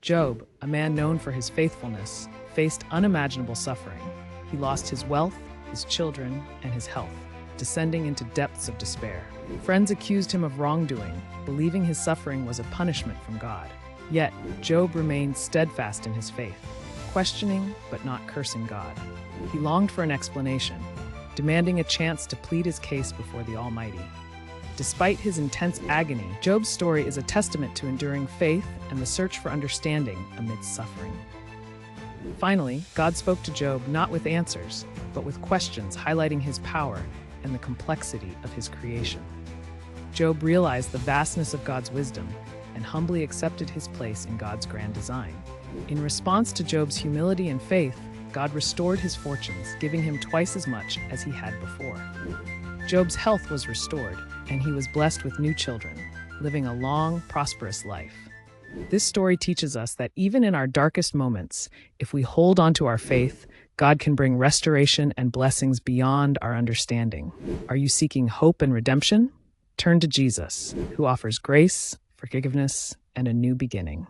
Job, a man known for his faithfulness, faced unimaginable suffering. He lost his wealth, his children, and his health, descending into depths of despair. Friends accused him of wrongdoing, believing his suffering was a punishment from God. Yet, Job remained steadfast in his faith, questioning but not cursing God. He longed for an explanation, demanding a chance to plead his case before the Almighty. Despite his intense agony, Job's story is a testament to enduring faith and the search for understanding amidst suffering. Finally, God spoke to Job not with answers, but with questions highlighting his power and the complexity of his creation. Job realized the vastness of God's wisdom and humbly accepted his place in God's grand design. In response to Job's humility and faith, God restored his fortunes, giving him twice as much as he had before. Job's health was restored, and he was blessed with new children, living a long, prosperous life. This story teaches us that even in our darkest moments, if we hold on to our faith, God can bring restoration and blessings beyond our understanding. Are you seeking hope and redemption? Turn to Jesus, who offers grace, forgiveness, and a new beginning.